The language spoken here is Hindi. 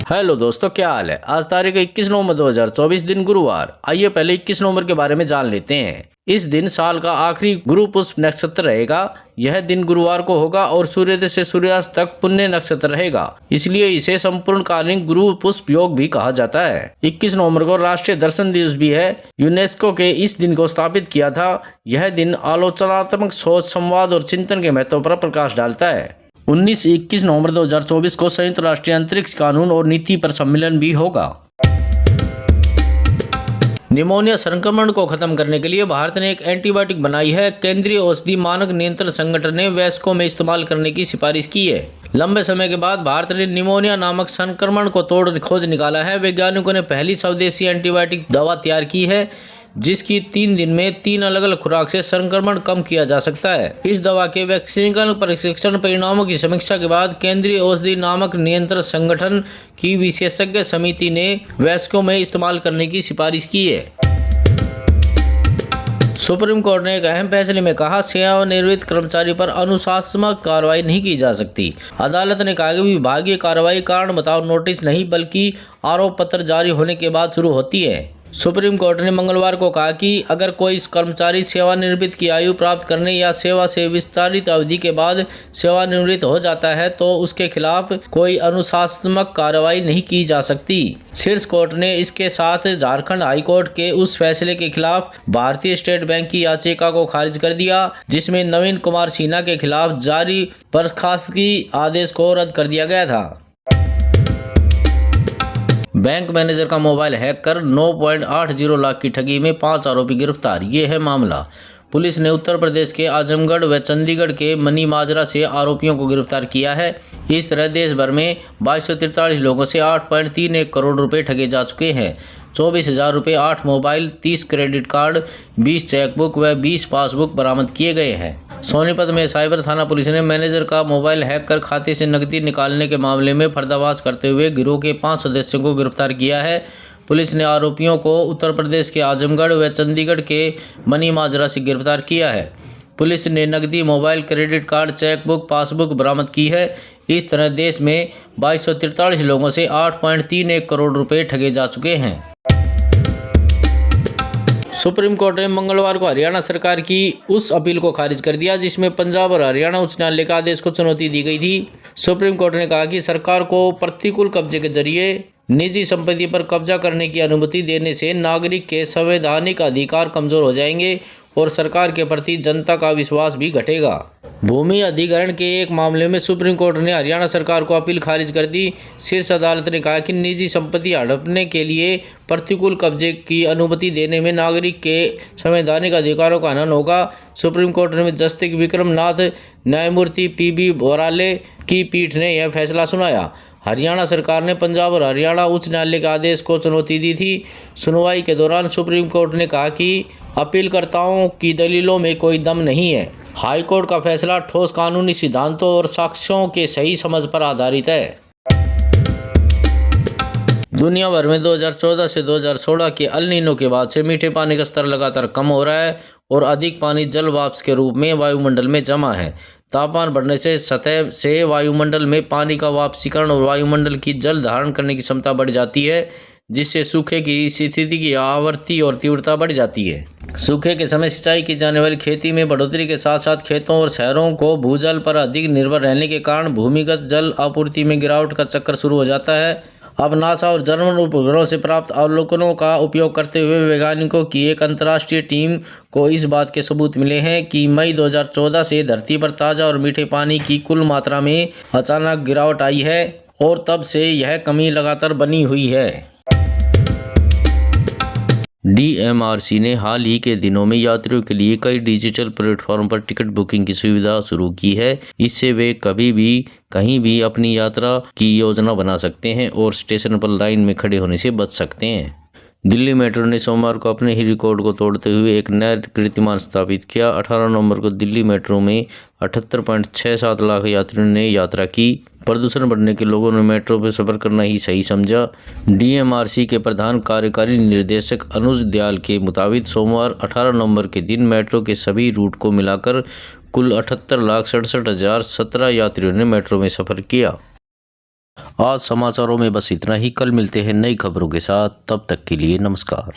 हेलो दोस्तों, क्या हाल है। आज तारीख 21 नवंबर 2024, दिन गुरुवार। आइए पहले 21 नवंबर के बारे में जान लेते हैं। इस दिन साल का आखिरी गुरु पुष्प नक्षत्र रहेगा। यह दिन गुरुवार को होगा और सूर्योदय से सूर्यास्त तक पुण्य नक्षत्र रहेगा, इसलिए इसे संपूर्ण कालीन गुरु पुष्प योग भी कहा जाता है। 21 नवंबर को राष्ट्रीय दर्शन दिवस भी है। यूनेस्को के इस दिन को स्थापित किया था। यह दिन आलोचनात्मक सोच, संवाद और चिंतन के महत्व पर प्रकाश डालता है। 19-21 नवंबर 2024 को संयुक्त राष्ट्रीय अंतरिक्ष कानून और नीति पर सम्मेलन भी होगा। निमोनिया संक्रमण को खत्म करने के लिए भारत ने एक एंटीबायोटिक बनाई है। केंद्रीय औषधि मानक नियंत्रण संगठन ने वयस्कों में इस्तेमाल करने की सिफारिश की है। लंबे समय के बाद भारत ने निमोनिया नामक संक्रमण को तोड़ खोज निकाला है। वैज्ञानिकों ने पहली स्वदेशी एंटीबायोटिक दवा तैयार की है, जिसकी 3 दिन में 3 अलग अलग खुराक से संक्रमण कम किया जा सकता है। इस दवा के वैक्सीनिकल परीक्षण परिणामों की समीक्षा के बाद केंद्रीय औषधि नामक नियंत्रण संगठन की विशेषज्ञ समिति ने वयस्कों में इस्तेमाल करने की सिफारिश की है। सुप्रीम कोर्ट ने एक अहम फैसले में कहा, सेवानिवृत्त कर्मचारी पर अनुशासनात्मक कार्रवाई नहीं की जा सकती। अदालत ने कहा कि विभागीय कार्रवाई कारण बताओ नोटिस नहीं, बल्कि आरोप पत्र जारी होने के बाद शुरू होती है। सुप्रीम कोर्ट ने मंगलवार को कहा कि अगर कोई कर्मचारी सेवानिवृत्ति की आयु प्राप्त करने या सेवा से विस्तारित अवधि के बाद सेवानिवृत्त हो जाता है तो उसके खिलाफ कोई अनुशासनात्मक कार्रवाई नहीं की जा सकती। शीर्ष कोर्ट ने इसके साथ झारखंड हाईकोर्ट के उस फैसले के खिलाफ भारतीय स्टेट बैंक की याचिका को खारिज कर दिया, जिसमें नवीन कुमार सिन्हा के खिलाफ जारी बर्खास्तगी आदेश को रद्द कर दिया गया था। बैंक मैनेजर का मोबाइल हैक कर 9.80 लाख की ठगी में 5 आरोपी गिरफ्तार। ये है मामला। पुलिस ने उत्तर प्रदेश के आजमगढ़ व चंडीगढ़ के मनी माजरा से आरोपियों को गिरफ्तार किया है। इस तरह देश भर में 2243 लोगों से 8.31 करोड़ रुपए ठगे जा चुके हैं। 24,000 रुपये, 8 मोबाइल, 30 क्रेडिट कार्ड, 20 चेकबुक व 20 पासबुक बरामद किए गए हैं। सोनीपत में साइबर थाना पुलिस ने मैनेजर का मोबाइल हैक कर खाते से नकदी निकालने के मामले में पर्दाफाश करते हुए गिरोह के 5 सदस्यों को गिरफ्तार किया है। पुलिस ने आरोपियों को उत्तर प्रदेश के आजमगढ़ व चंडीगढ़ के मनी माजरा से गिरफ्तार किया है। पुलिस ने नकदी, mobile, credit card, chequebook, passbook बरामद की है। इस तरह देश में 2243 लोगों से 8.31 करोड़ रुपए ठगे जा चुके हैं। सुप्रीम कोर्ट ने मंगलवार को हरियाणा सरकार की उस अपील को खारिज कर दिया जिसमें पंजाब और हरियाणा उच्च न्यायालय के आदेश को चुनौती दी गई थी। सुप्रीम कोर्ट ने कहा कि सरकार को प्रतिकूल कब्जे के जरिए निजी संपत्ति पर कब्जा करने की अनुमति देने से नागरिक के संवैधानिक अधिकार कमजोर हो जाएंगे और सरकार के प्रति जनता का विश्वास भी घटेगा। भूमि अधिग्रहण के एक मामले में सुप्रीम कोर्ट ने हरियाणा सरकार को अपील खारिज कर दी। शीर्ष अदालत ने कहा कि निजी संपत्ति हड़पने के लिए प्रतिकूल कब्जे की अनुमति देने में नागरिक के संवैधानिक अधिकारों का हनन होगा। सुप्रीम कोर्ट में जस्टिस विक्रम नाथ, न्यायमूर्ति PB बोराले की पीठ ने यह फैसला सुनाया। हरियाणा सरकार ने पंजाब और हरियाणा उच्च न्यायालय के आदेश को चुनौती दी थी। सुनवाई के दौरान सुप्रीम कोर्ट ने कहा कि अपीलकर्ताओं की दलीलों में कोई दम नहीं है। हाईकोर्ट का फैसला ठोस कानूनी सिद्धांतों और साक्ष्यों के सही समझ पर आधारित है। दुनिया भर में 2014 से 2016 के अल नीनो के बाद से मीठे पानी का स्तर लगातार कम हो रहा है और अधिक पानी जल वाष्प के रूप में वायुमंडल में जमा है। तापमान बढ़ने से सतह से वायुमंडल में पानी का वाष्पीकरण और वायुमंडल की जल धारण करने की क्षमता बढ़ जाती है, जिससे सूखे की स्थिति की आवृत्ति और तीव्रता बढ़ जाती है। सूखे के समय सिंचाई की जाने वाली खेती में बढ़ोतरी के साथ साथ खेतों और शहरों को भूजल पर अधिक निर्भर रहने के कारण भूमिगत जल आपूर्ति में गिरावट का चक्कर शुरू हो जाता है। अब नासा और जर्मन उपग्रहों से प्राप्त अवलोकनों का उपयोग करते हुए वैज्ञानिकों की एक अंतर्राष्ट्रीय टीम को इस बात के सबूत मिले हैं कि मई 2014 से धरती पर ताज़ा और मीठे पानी की कुल मात्रा में अचानक गिरावट आई है और तब से यह कमी लगातार बनी हुई है। DMRC ने हाल ही के दिनों में यात्रियों के लिए कई डिजिटल प्लेटफॉर्म पर टिकट बुकिंग की सुविधा शुरू की है। इससे वे कभी भी कहीं भी अपनी यात्रा की योजना बना सकते हैं और स्टेशन पर लाइन में खड़े होने से बच सकते हैं। दिल्ली मेट्रो ने सोमवार को अपने ही रिकॉर्ड को तोड़ते हुए एक नया कीर्तिमान स्थापित किया। 18 नवंबर को दिल्ली मेट्रो में 78.67 लाख यात्रियों ने यात्रा की। प्रदूषण बढ़ने के लोगों ने मेट्रो पर सफर करना ही सही समझा। DMRC के प्रधान कार्यकारी निर्देशक अनुज दयाल के मुताबिक सोमवार 18 नवंबर के दिन मेट्रो के सभी रूट को मिलाकर कुल 78,67,017 यात्रियों ने मेट्रो में सफर किया। आज समाचारों में बस इतना ही। कल मिलते हैं नई खबरों के साथ, तब तक के लिए नमस्कार।